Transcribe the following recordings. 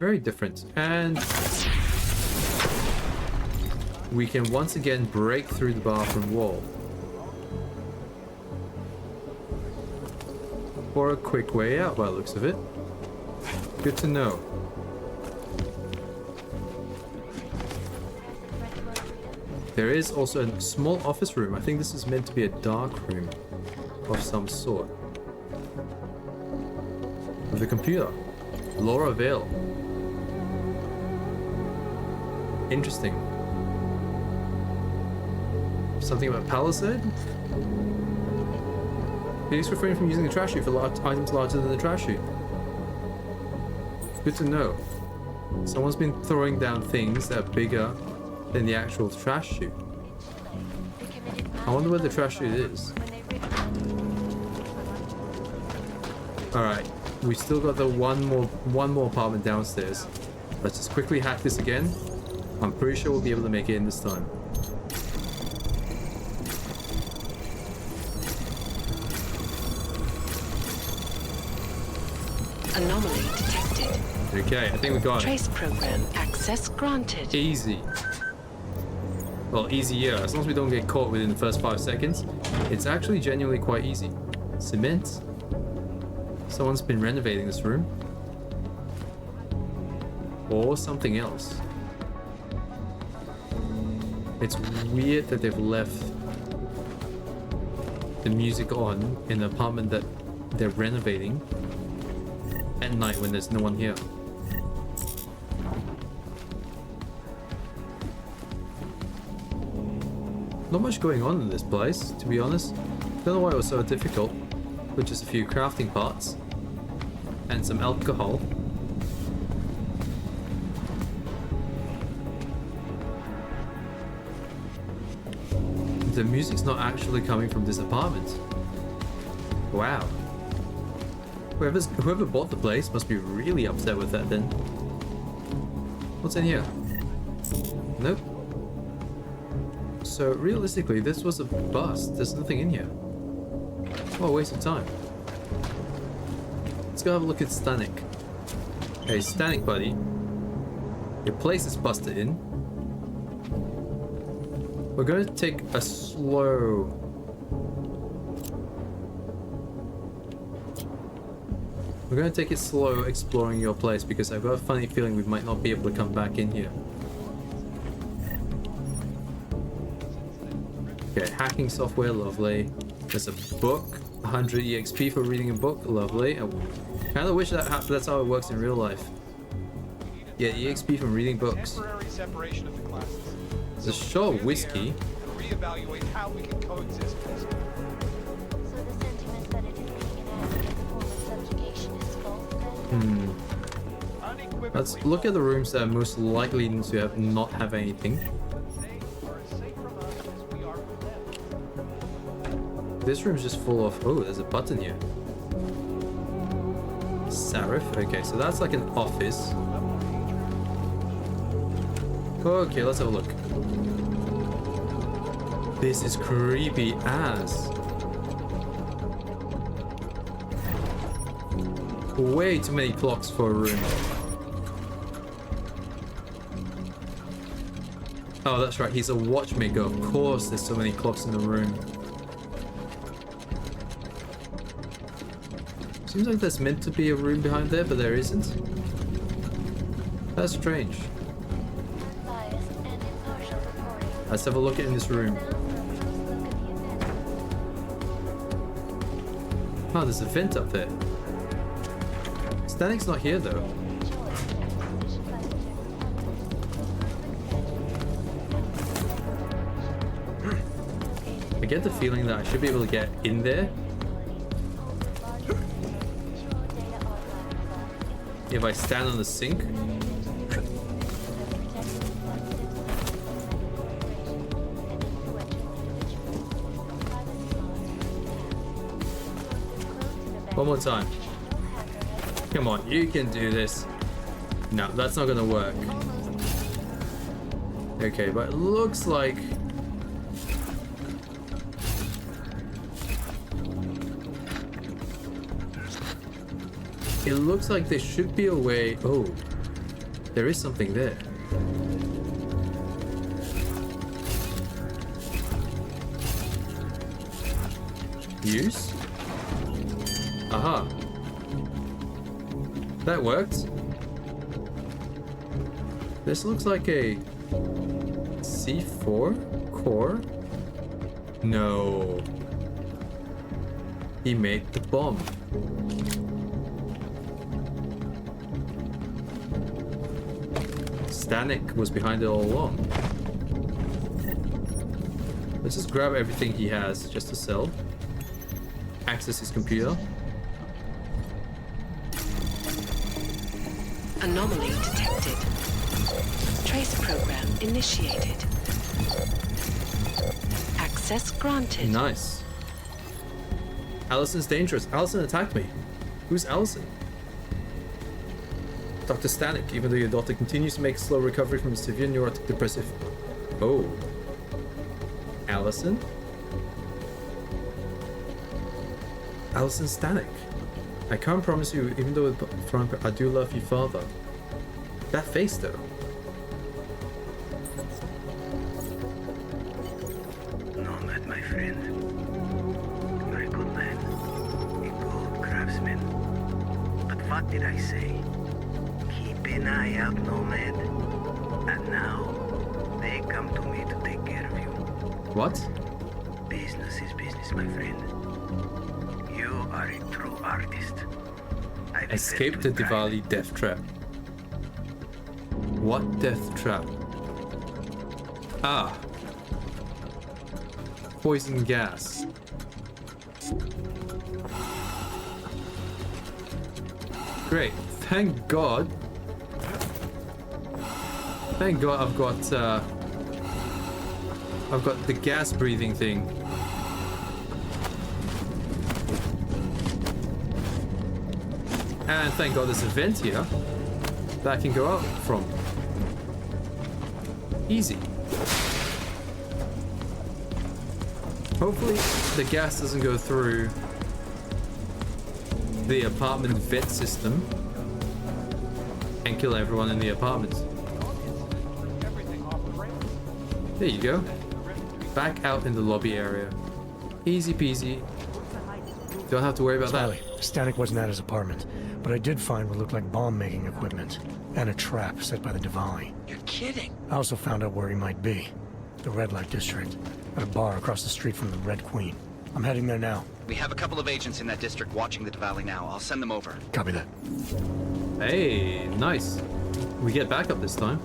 Very different. And we can once again break through the bathroom wall. For a quick way out by the looks of it. Good to know. There is also a small office room. I think this is meant to be a dark room of some sort. With a computer. Laura Vale. Interesting. Something about Palisade? Please refrain from using the trash chute for items larger than the trash chute. Good to know. Someone's been throwing down things that are bigger than the actual trash chute. I wonder where the trash chute is. Alright, we still got the one more apartment downstairs. Let's just quickly hack this again. I'm pretty sure we'll be able to make it in this time. Anomaly detected. Okay, I think we got it. Trace program access granted. Easy. Well, easier. As long as we don't get caught within the first 5 seconds, it's actually genuinely quite easy. Cement. Someone's been renovating this room. Or something else. It's weird that they've left the music on in the apartment that they're renovating at night when there's no one here. Not much going on in this place, to be honest. Don't know why it was so difficult, with just a few crafting parts and some alcohol. The music's not actually coming from this apartment. Wow. Whoever bought the place must be really upset with that then. What's in here? Nope. So realistically, this was a bust. There's nothing in here. What a waste of time. Let's go have a look at Stanek. Hey, Stanek, buddy. Your place is busted in. We're going to take a slow... We're going to take it slow exploring your place because I've got a funny feeling we might not be able to come back in here. Okay, hacking software, lovely. There's a book, 100 EXP for reading a book, lovely. I kind of wish that's how it works in real life. Yeah, EXP from reading books. Temporary separation of the classes. There's a shot of whiskey. And reevaluate how we can coexist. So the sentiment that it is being enacted in the form of subjugation is false then? Let's look at the rooms that are most likely to not have anything. This room's just full of... Oh, there's a button here. Serif. Okay, so that's like an office. Okay, let's have a look. This is creepy as. Way too many clocks for a room. Oh, that's right. He's a watchmaker. Of course, there's so many clocks in the room. Seems like there's meant to be a room behind there, but there isn't. That's strange. Let's have a look in this room. Oh, there's a vent up there. Stanek's not here though. I get the feeling that I should be able to get in there if I stand on the sink. One more time. Come on, you can do this. No, that's not gonna work. Okay, but it looks like... It looks like there should be a way... Oh. There is something there. Use? Aha. That worked. This looks like a C4 core? No. He made the bomb. Stanek was behind it all along. Let's just grab everything he has just to sell. Access his computer. Anomaly detected. Trace program initiated. Access granted. Nice. Allison's dangerous. Allison attacked me. Who's Allison? Dr. Stanek, even though your daughter continues to make slow recovery from severe neurotic depressive. Oh. Allison? Allison Stanek. I can't promise you, even though I do love you, Father. That face, though. Nomad, my friend. You're a good man. A good craftsman. But what did I say? Keep an eye out, Nomad. And now, they come to me to take care of you. What? Business is business, my friend. You are a true artist. I've Escape the felt with pride. Diwali death trap. What death trap? Ah. Poison gas. Great. Thank God. Thank God I've got the gas breathing thing. And thank God there's a vent here that I can go out from. Easy. Hopefully the gas doesn't go through the apartment vent system and kill everyone in the apartment. Everything off the rails. There you go. Back out in the lobby area. Easy peasy. Don't have to worry about Smiley, that. Stanek wasn't at his apartment, but I did find what looked like bomb-making equipment and a trap set by the Diwali. You're kidding. I also found out where he might be, the Red Light District, at a bar across the street from the Red Queen. I'm heading there now. We have a couple of agents in that district watching the Diwali now. I'll send them over. Copy that. Hey, nice. We get back up this time.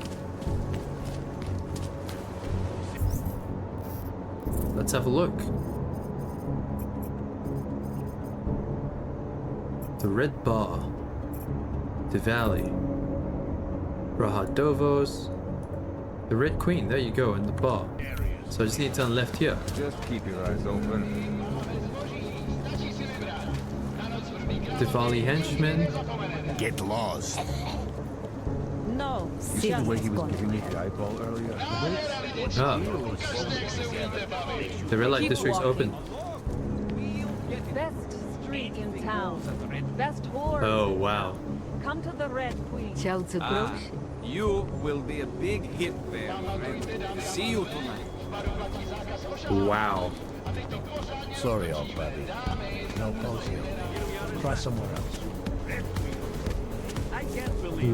Let's have a look. The Red Bar. Diwali. Rahadovos. The Red Queen, there you go, in the bar. So I just need to turn left here. Just keep your eyes open. Diwali henchman. Get lost. No, You see the way he was giving me the eyeball earlier? Ah. The red light district's open. Best street in town. Best horse. Oh, wow. Come to the Red Queen. You will be a big hit there, friend. See you tonight. Wow. Sorry, old buddy. No pulse here. Try somewhere else.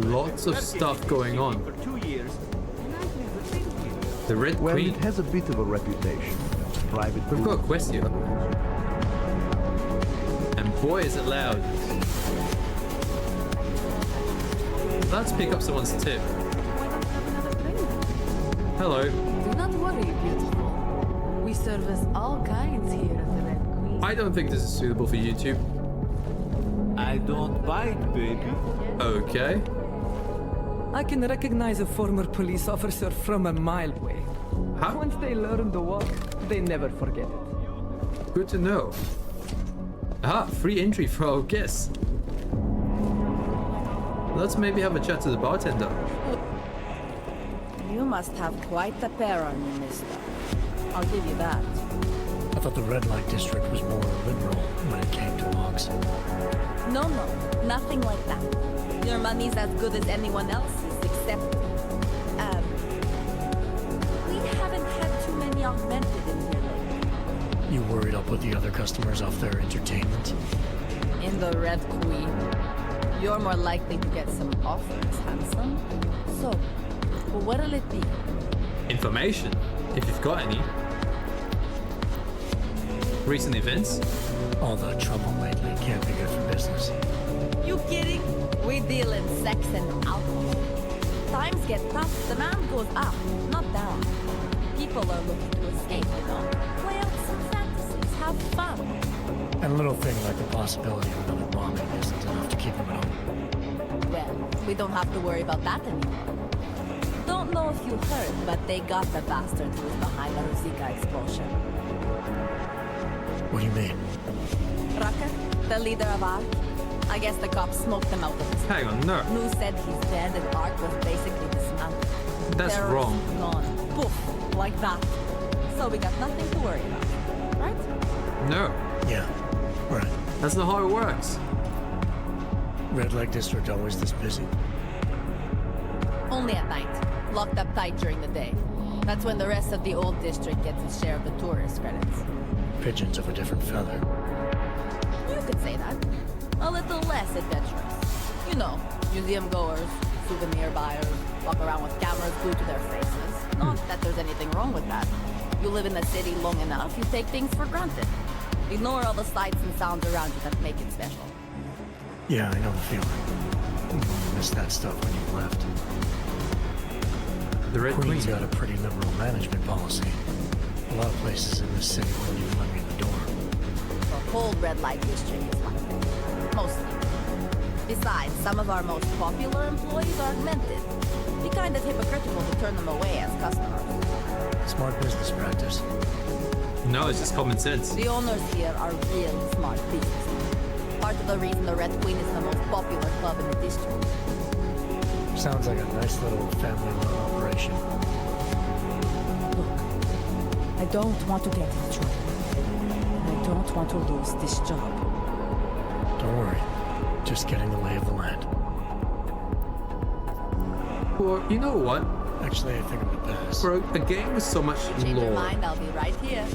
Lots of stuff going on. The Red Well, Queen. it has a bit of a reputation. Private. We've got a quest here. And boy is it loud. Let's pick up someone's tip. Hello. Do not worry, beautiful. We service all kinds here at the Red Queen. I don't think this is suitable for YouTube. I don't bite, baby. Okay. I can recognize a former police officer from a mile away. How? Once they learn the walk, they never forget it. Good to know. Ah, free entry for our guests. Let's maybe have a chat to the bartender. You must have quite a pair on you, mister. I'll give you that. I thought the Red Light District was more liberal when it came to walks. No, nothing like that. Your money's as good as anyone else's, except Except, we haven't had too many augmented in here lately. You worried I'll put the other customers off their entertainment? In the Red Queen, you're more likely to get some offers, handsome. So, what'll it be? Information, if you've got any. Recent events? All the trouble lately can't be good for business. You kidding? We deal in sex and alcohol. Times get tough, demand goes up, not down. People are looking to escape, you know. Play out some fantasies, have fun. And a little thing like the possibility of another bombing isn't enough to keep them at home. Well, we don't have to worry about that anymore. Don't know if you heard, but they got the bastard who was behind the Ruzika explosion. What do you mean? Rucker, the leader of ARC. I guess the cops smoked him out of his. Hang on, no. New said he's dead and ARC was basically dismantled. That's Terrorists wrong. Gone. Poof, like that. So we got nothing to worry about, right? No. Yeah, right. That's not how it works. Red Light District always this busy. Only at night. Locked up tight during the day. That's when the rest of the old district gets its share of the tourist credits. Pigeons of a different feather. You could say that. A little less adventurous. You know, museum goers, souvenir buyers, walk around with cameras glued to their faces. Not that there's anything wrong with that. You live in the city long enough, you take things for granted. Ignore all the sights and sounds around you that make it special. Yeah, I know the feeling. You missed that stuff when you left. The Red Queen's Queen. got a pretty liberal management policy. A lot of places in this city wouldn't even let me in the door. The whole red light district is like that. Mostly. Besides, some of our most popular employees are augmented. Be kind of hypocritical to turn them away as customers. Smart business practice. No, it's just common sense. The owners here are real smart businessmen. Part of the reason the Red Queen is the most popular club in the district. Sounds like a nice little family-run operation. Look, I don't want to get in trouble. And I don't want to lose this job. Don't worry. Just getting the lay of the land. Well, you know what? Actually, I think I'm gonna pass. For a game with so much Change your lore, mind, I'll be right here.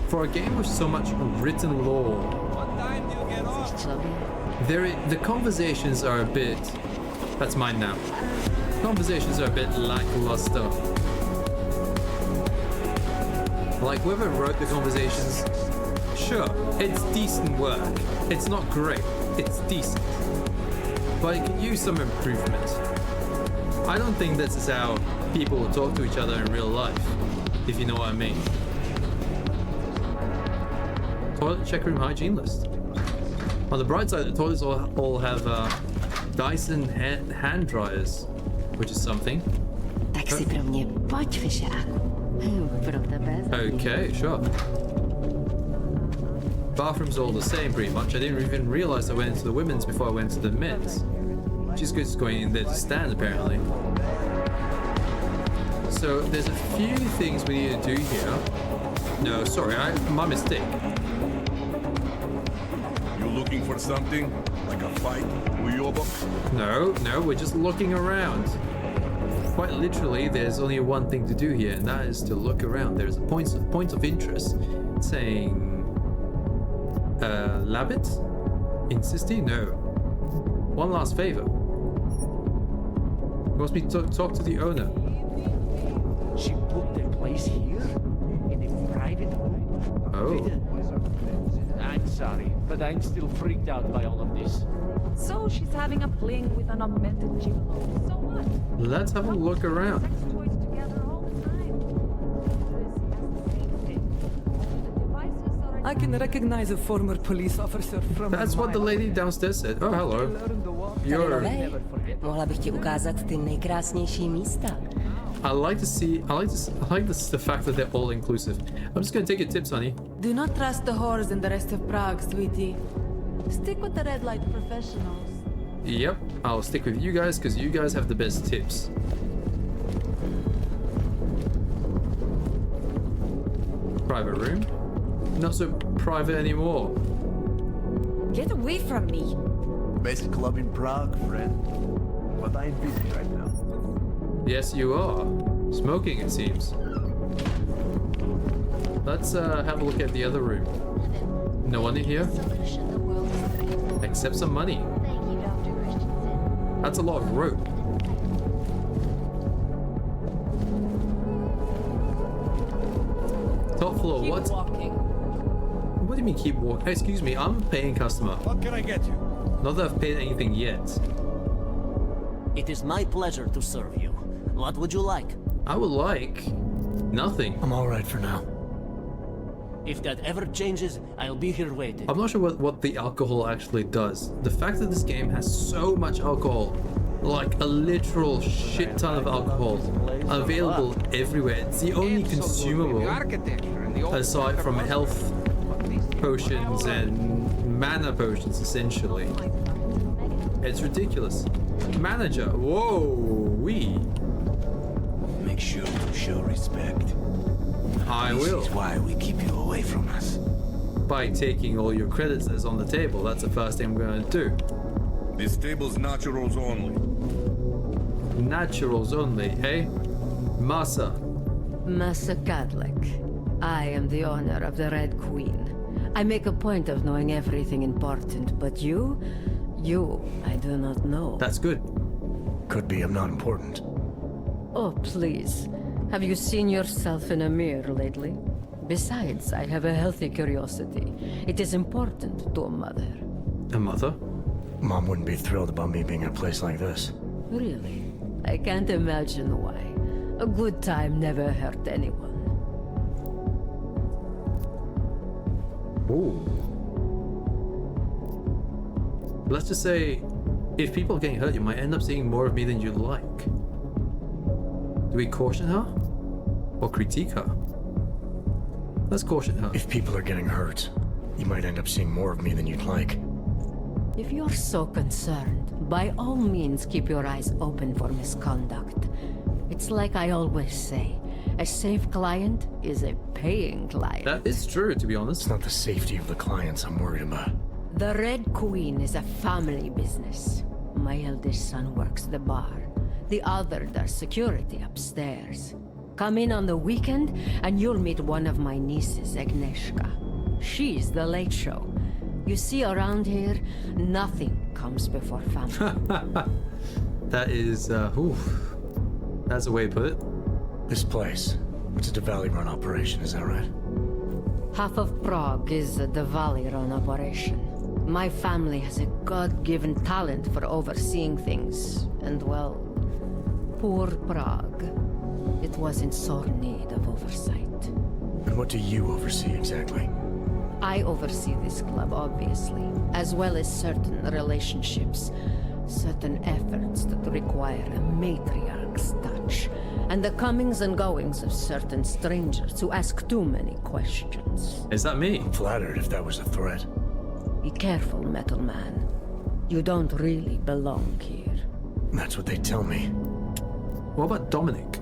for a game with so much written lore, What time do you get off? the conversations are a bit. That's mine now. Conversations are a bit lackluster. Like whoever wrote the conversations, sure, it's decent work. It's not great, it's decent. But it can use some improvement. I don't think this is how people will talk to each other in real life, if you know what I mean. Toilet check room hygiene list. On the bright side, the toilets all have Dyson hand dryers, which is something. Tak si pro mě pojď, Vyšáku. Pro tebe. Okay, sure. Bathrooms are all the same pretty much. I didn't even realize I went into the women's before I went to the men's. She's just going in there to stand apparently. So there's a few things we need to do here. No, sorry, my mistake. You looking for something? Like a fight? No, we're just looking around. Quite literally, there's only one thing to do here, and that is to look around. There's points of interest saying Labbit? Insisting? No. One last favor. Wants me to talk to the owner. She booked a place here? In a private room? Oh. I'm sorry, but I'm still freaked out by all of this. So she's having a fling with an augmented gigolo. So what? Let's have a look around. Sex toys together all the time. I can recognize a former police officer from. That's what the lady downstairs said. Oh, hello. You're. Mohla bych ti ukázat ty nejkrásnější místa. I like the fact that they're all inclusive. I'm just gonna take your tips, honey. Do not trust the whores in the rest of Prague, sweetie. Stick with the red light professionals. Yep, I'll stick with you guys because you guys have the best tips. Private room? Not so private anymore. Get away from me. Best club in Prague, friend. but I'm busy right now. Yes, you are. Smoking, it seems. Let's have a look at the other room. No one in here? Solution the world is facing. Except some money. Thank you, Dr. Christensen. That's a lot of rope. Top floor, Keep what? walking. What do you mean keep walking? Excuse me, I'm a paying customer. What can I get you? Not that I've paid anything yet. It is my pleasure to serve you. What would you like? I would like nothing. I'm all right for now. If that ever changes, I'll be here waiting. I'm not sure what the alcohol actually does. The fact that this game has so much alcohol, like a literal shit ton of alcohol, available everywhere. It's the only consumable, aside from health potions and mana potions, essentially. It's ridiculous. Manager, whoa, we. Make sure to show respect. I This will. is why we keep you away from us. By taking all your credits that's on the table. That's the first thing I'm going to do. This table's naturals only. Naturals only, eh? Masa. Masa Kadlec. I am the owner of the Red Queen. I make a point of knowing everything important, but you, I do not know. That's good. Could be I'm not important. Oh, please. Have you seen yourself in a mirror lately? Besides, I have a healthy curiosity. It is important to a mother. A mother? Mom wouldn't be thrilled about me being in a place like this. Really? I can't imagine why. A good time never hurt anyone. Ooh. Let's just say, if people are getting hurt, you might end up seeing more of me than you'd like. Do we caution her? Or critique her? Let's caution her. If people are getting hurt, you might end up seeing more of me than you'd like. If you're so concerned, by all means keep your eyes open for misconduct. It's like I always say, a safe client is a paying client. That is true, to be honest. It's not the safety of the clients I'm worried about. The Red Queen is a family business. My eldest son works the bar. The other does security upstairs. Come in on the weekend and you'll meet one of my nieces, Agnieszka. She's the late show. You see, around here, nothing comes before family. That is, oof. That's a way to put it. This place, it's a Diwali-run operation, is that right? Half of Prague is a Diwali-run operation. My family has a God-given talent for overseeing things, and well, poor Prague. It was in sore need of oversight. And what do you oversee exactly? I oversee this club, obviously, as well as certain relationships, certain efforts that require a matriarch's touch, and the comings and goings of certain strangers who ask too many questions. Is that me? I'm flattered if that was a threat. Be careful, Metal Man. You don't really belong here. That's what they tell me. What about Dominic?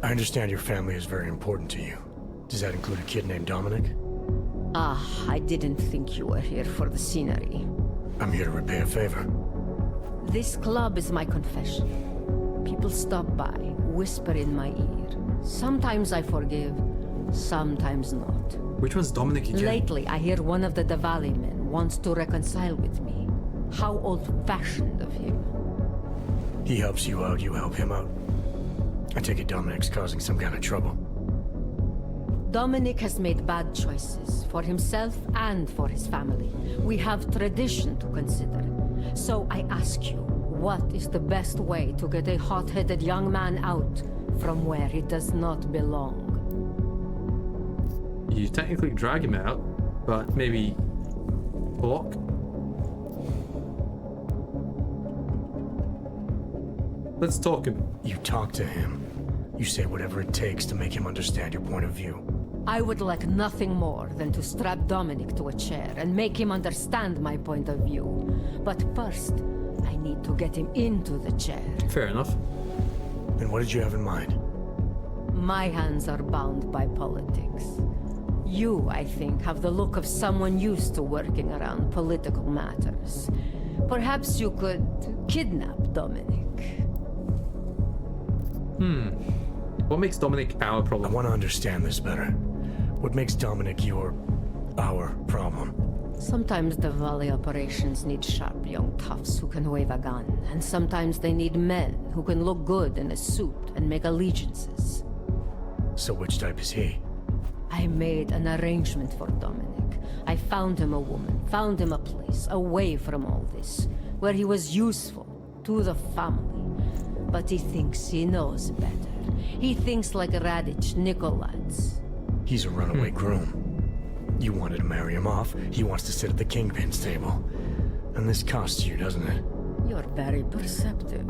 I understand your family is very important to you. Does that include a kid named Dominic? Ah, I didn't think you were here for the scenery. I'm here to repay a favor. This club is my confession. People stop by, whisper in my ear. Sometimes I forgive, sometimes not. Which one's Dominic again? Lately, I hear one of the Diwali men wants to reconcile with me. How old-fashioned of him. He helps you out, you help him out. I take it Dominic's causing some kind of trouble. Dominic has made bad choices for himself and for his family. We have tradition to consider. So I ask you, what is the best way to get a hot-headed young man out from where he does not belong? You technically drag him out, but maybe block? Let's talk him. You talk to him. You say whatever it takes to make him understand your point of view. I would like nothing more than to strap Dominic to a chair and make him understand my point of view. But first, I need to get him into the chair. Fair enough. Then what did you have in mind? My hands are bound by politics. You, I think, have the look of someone used to working around political matters. Perhaps you could kidnap Dominic. What makes Dominic our problem? I want to understand this better. What makes Dominic our problem? Sometimes the Valley operations need sharp young toughs who can wave a gun, and sometimes they need men who can look good in a suit and make allegiances. So which type is he? I made an arrangement for Dominic. I found him a woman, found him a place away from all this, where he was useful to the family. But he thinks he knows better. He thinks like Radich Nikolats. He's a runaway groom. You wanted to marry him off. He wants to sit at the kingpin's table. And this costs you, doesn't it? You're very perceptive.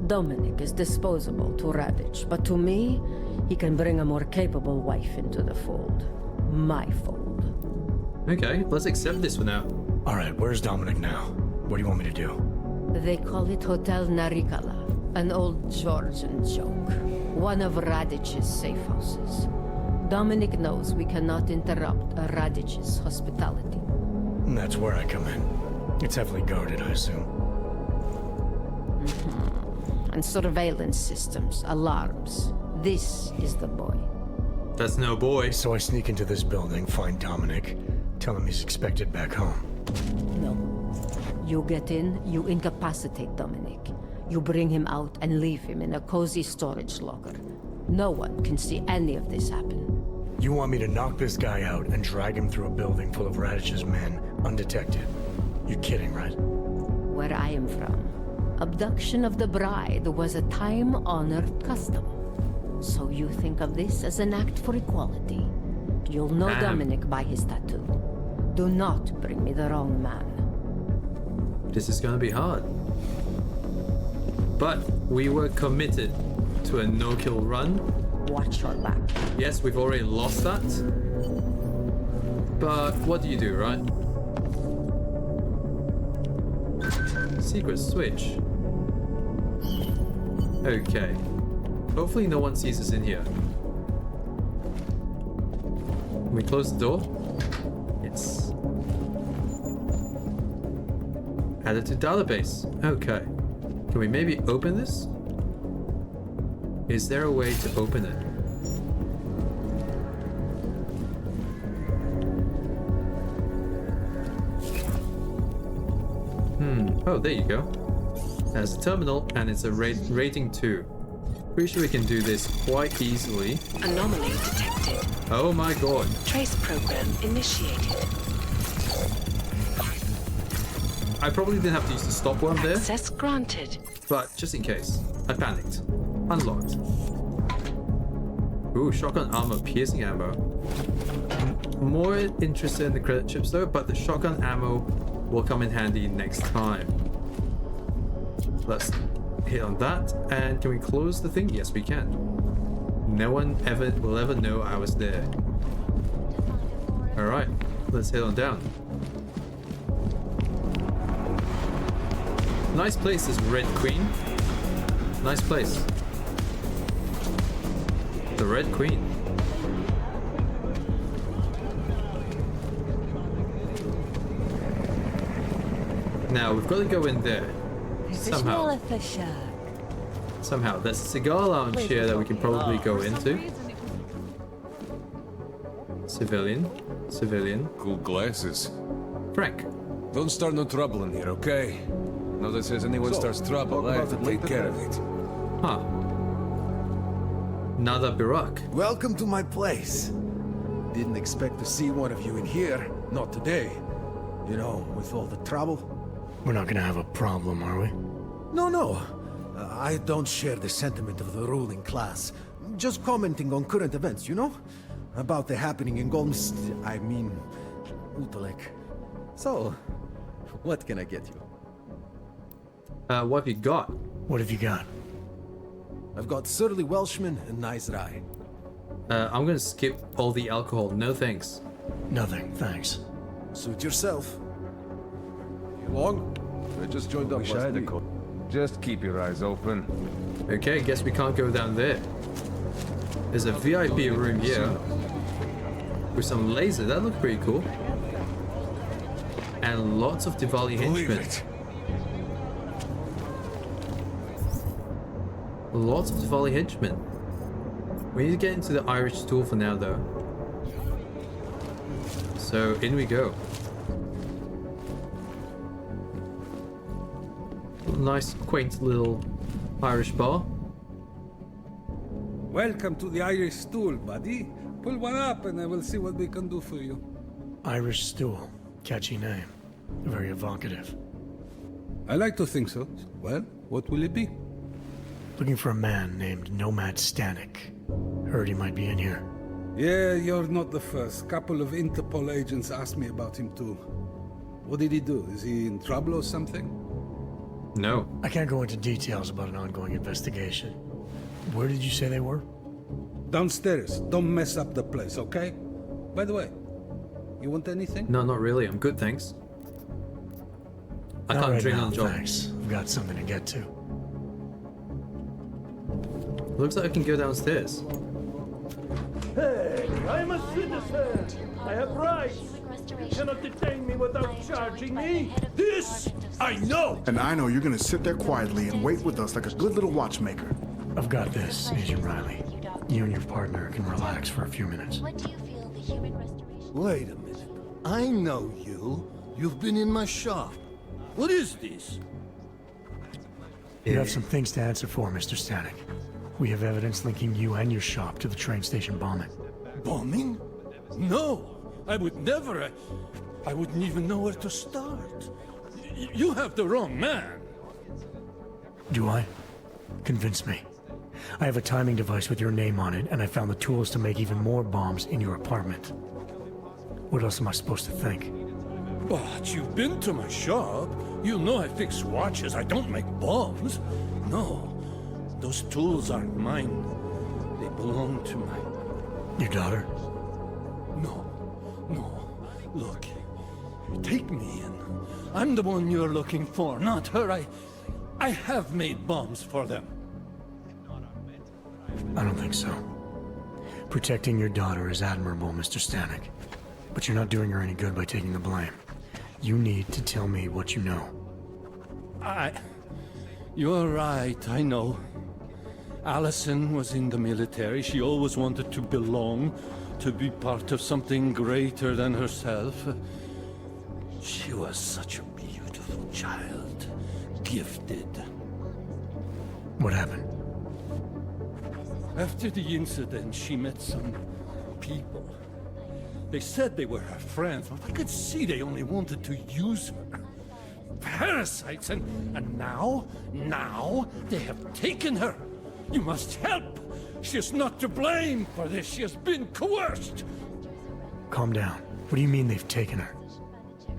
Dominic is disposable to Radich, but to me, he can bring a more capable wife into the fold. My fold. Okay, let's accept this for now. Alright, where's Dominic now? What do you want me to do? They call it Hotel Narikala, an old Georgian joke. One of Radich's safe houses. Dominic knows we cannot interrupt Radich's hospitality. And that's where I come in. It's heavily guarded, I assume. And surveillance systems, alarms. This is the boy. That's no boy. So I sneak into this building, find Dominic, tell him he's expected back home. No. You get in, you incapacitate Dominic. You bring him out and leave him in a cozy storage locker. No one can see any of this happen. You want me to knock this guy out and drag him through a building full of Radich's men, undetected? You're kidding, right? Where I am from, abduction of the bride was a time-honored custom. So you think of this as an act for equality. You'll know Dominic by his tattoo. Do not bring me the wrong man. This is gonna be hard. But we were committed to a no-kill run. Watch your back. Yes, we've already lost that. But what do you do, right? Secret switch. Okay. Hopefully no one sees us in here. Can we close the door? Yes. Add it to database. Okay. Can we maybe open this? Is there a way to open it? Oh, there you go. There's a terminal and it's a rating 2. Pretty sure we can do this quite easily. Anomaly detected. Oh my god. Trace program initiated. I probably didn't have to use the stopworm there. Access granted. But just in case. I panicked. Unlocked. Ooh, shotgun armor, piercing ammo. More interested in the credit chips though, but the shotgun ammo will come in handy next time. Let's hit on that. And can we close the thing? Yes, we can. No one will ever know I was there. Alright, let's head on down. Nice place, this Red Queen. Nice place. The Red Queen. Now, we've got to go in there. Somehow. Somehow. There's a cigar lounge here that we can probably go into. Civilian. Civilian. Cool glasses. Frank. Don't start no trouble in here, okay? Now that says anyone starts trouble, I have to take care of it. Huh. Nada Birak. Welcome to my place. Didn't expect to see one of you in here. Not today. You know, with all the trouble. We're not gonna have a problem, are we? No. I don't share the sentiment of the ruling class. Just commenting on current events, you know? About the happening in I mean, Utolek. So, what can I get you? What have you got? What have you got? I've got surly Welshman and nice rye. I'm gonna skip all the alcohol. No thanks. Nothing, thanks. Suit yourself. You long? I just joined up last week. Just keep your eyes open. Okay, guess we can't go down there. There's a VIP room here. With some laser. That looked pretty cool. And lots of Diwali henchmen. Lots of volley henchmen. We need to get into the Irish stool for now, though. So in we go. Nice, quaint little Irish bar. Welcome to the Irish stool, buddy. Pull one up and I will see what we can do for you. Irish stool. Catchy name. Very evocative. I like to think so. Well, what will it be? Looking for a man named Nomad Stanek. Heard he might be in here. Yeah, you're not the first. Couple of Interpol agents asked me about him too. What did he do? Is he in trouble or something? No. I can't go into details about an ongoing investigation. Where did you say they were? Downstairs. Don't mess up the place, okay? By the way, you want anything? No, not really. I'm good, thanks. I Not can't right drink now, on the job. thanks. I've got something to get to. Looks like I can go downstairs. Hey, I'm a citizen. I have rights. You cannot detain me without charging me. This I know. And I know you're gonna sit there quietly and wait with us like a good little watchmaker. I've got this, Agent Riley. You and your partner can relax for a few minutes. What do you feel the human restoration? Wait a minute. I know you. You've been in my shop. What is this? You have some things to answer for, Mr. Stanek. We have evidence linking you and your shop to the train station bombing. Bombing? No, I would never. I wouldn't even know where to start. You have the wrong man. Do I? Convince me. I have a timing device with your name on it, and I found the tools to make even more bombs in your apartment. What else am I supposed to think? But you've been to my shop. You know I fix watches. I don't make bombs. No, those tools aren't mine. They belong to my... Your daughter? No. Look, take me in. I'm the one you're looking for, not her. I have made bombs for them. I don't think so. Protecting your daughter is admirable, Mr. Stanek. But you're not doing her any good by taking the blame. You need to tell me what you know. You're right, I know. Allison was in the military. She always wanted to belong, to be part of something greater than herself. She was such a beautiful child. Gifted. What happened? After the incident, she met some people. They said they were her friends, but I could see they only wanted to use her. Parasites, and now they have taken her. You must help. She is not to blame for this. She has been coerced. Calm down. What do you mean they've taken her?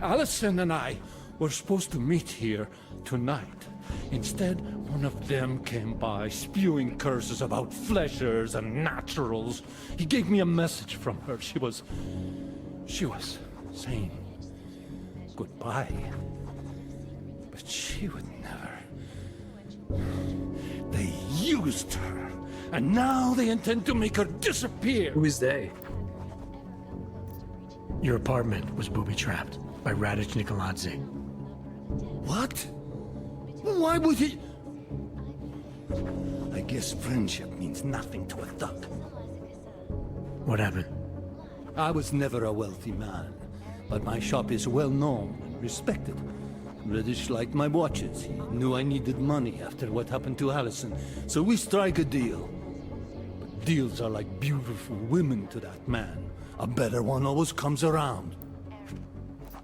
Allison and I were supposed to meet here tonight. Instead, one of them came by, spewing curses about fleshers and naturals. He gave me a message from her. She was saying goodbye. But she would never. They used her, and now they intend to make her disappear. Who is they? Your apartment was booby-trapped by Radic Nikoladze. What? Why would he? I guess friendship means nothing to a thug. What happened? I was never a wealthy man, but my shop is well known and respected. Reddish liked my watches. He knew I needed money after what happened to Allison, so we strike a deal. But deals are like beautiful women to that man. A better one always comes around.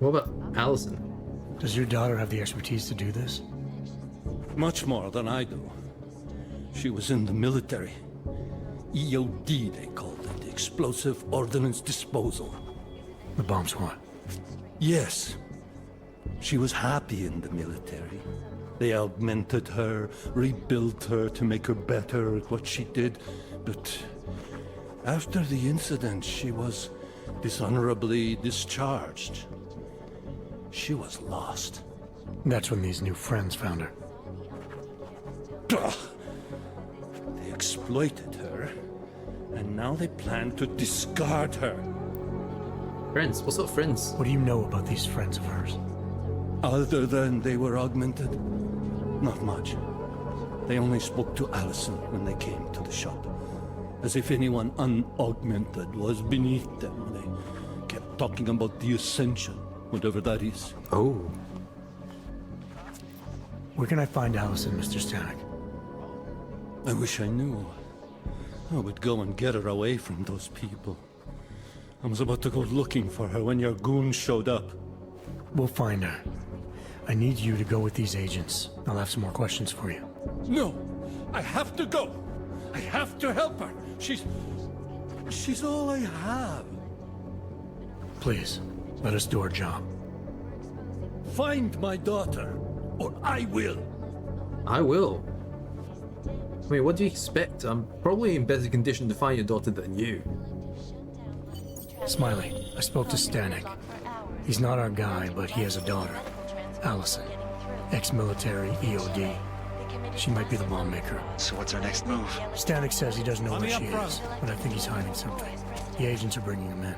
What about Allison? Does your daughter have the expertise to do this? Much more than I do. She was in the military. EOD, they called it. Explosive Ordnance Disposal. The bomb squad? Yes. She was happy in the military. They augmented her, rebuilt her to make her better at what she did. But after the incident, she was dishonorably discharged. She was lost. That's when these new friends found her. Ugh. They exploited her, and now they plan to discard her. Friends? What sort of friends? What do you know about these friends of hers? Other than they were augmented? Not much. They only spoke to Allison when they came to the shop. As if anyone unaugmented was beneath them. They kept talking about the Ascension, whatever that is. Oh. Where can I find Allison, Mr. Stanek? I wish I knew. I would go and get her away from those people. I was about to go looking for her when your goons showed up. We'll find her. I need you to go with these agents. I'll have some more questions for you. No! I have to go! I have to help her! She's all I have. Please, let us do our job. Find my daughter, or I will! I will. I mean, what do you expect? I'm probably in better condition to find your daughter than you. Smiley, I spoke to Stanek. He's not our guy, but he has a daughter, Allison. Ex-military, EOD. She might be the bomb maker. So what's our next move? Stanek says he doesn't know where she is, but I think he's hiding something. The agents are bringing him in.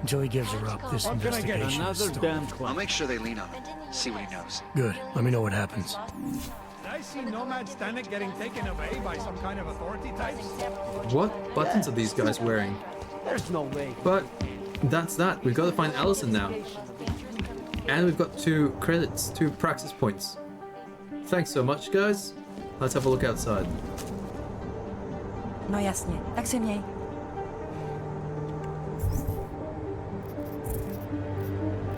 Until he gives her up, this investigation is stalled. I'll make sure they lean on him. See what he knows. Good. Let me know what happens. Did I see Nomad Stanek getting taken away by some kind of authority types? What buttons are these guys wearing? There's no way. But that's that. We've got to find Allison now. And we've got 2 credits, 2 praxis points. Thanks so much, guys. Let's have a look outside. No jasně, tak se měj.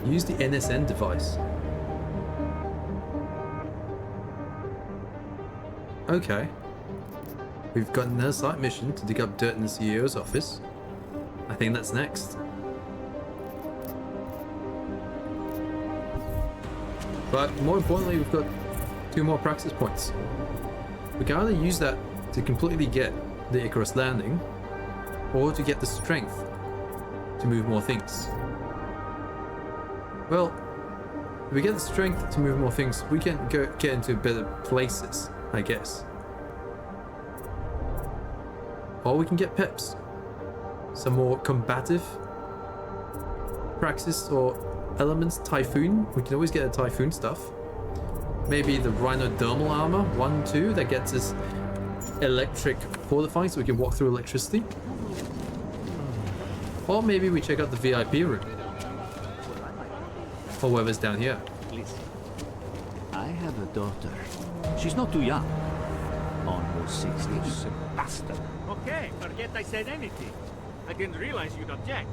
Use the NSN device. Okay. We've got another site mission to dig up dirt in the CEO's office. I think that's next. But more importantly, we've got 2 more praxis points. We can either use that to completely get the Icarus landing, or to get the strength to move more things. Well, if we get the strength to move more things, we can get into better places, I guess. Or we can get peps. Some more combative praxis or elements. Typhoon. We can always get a Typhoon stuff. Maybe the Rhinodermal armor, 1, 2, that gets us electric fortifying so we can walk through electricity. Or maybe we check out the VIP room. Or whatever's down here. Listen, I have a daughter. She's not too young. Almost 60. She's a bastard. Okay, forget I said anything. I didn't realize you'd object.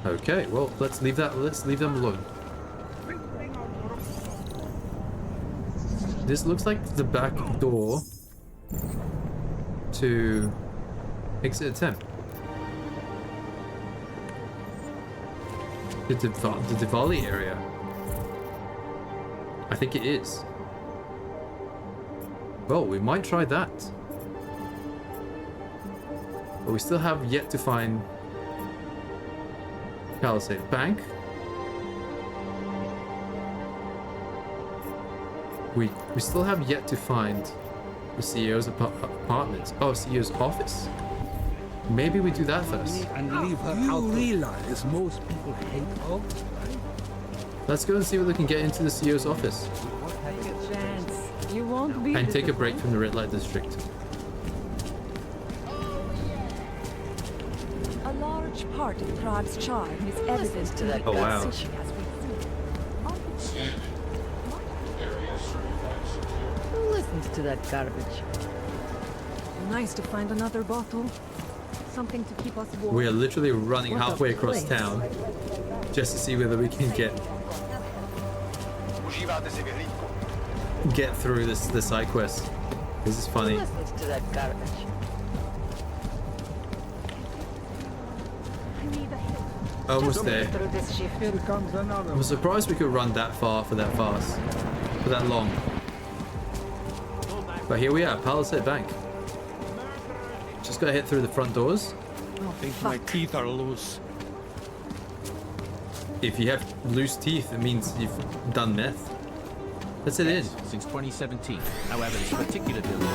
Okay, well, let's leave them alone. This looks like the back door to exit attempt. The Diwali area. I think it is. Well, we might try that. But we still have yet to find Palisade Bank. We still have yet to find the CEO's apartment. Oh, CEO's office. Maybe we do that first. And leave her out. You realize most people hate hogs, right? Let's go and see whether we can get into the CEO's office. Take a chance. You won't be. And take a break from the red light district. A large part of Prague's charm is evident to the Oh wow. position as we see. Who listens to that garbage? Nice to find another bottle. Something to keep us warm. We are literally running What a halfway across place. town just to see whether we can get through the side quest. This is funny. Who listens to that garbage? Almost there. Through this shift. Here comes another. I'm surprised we could run that far for that fast, for that long. But here we are, Palisade Bank. Just gotta hit through the front doors. I think my teeth are loose. If you have loose teeth, it means you've done meth. Let's head in. Since 2017. However, this particular building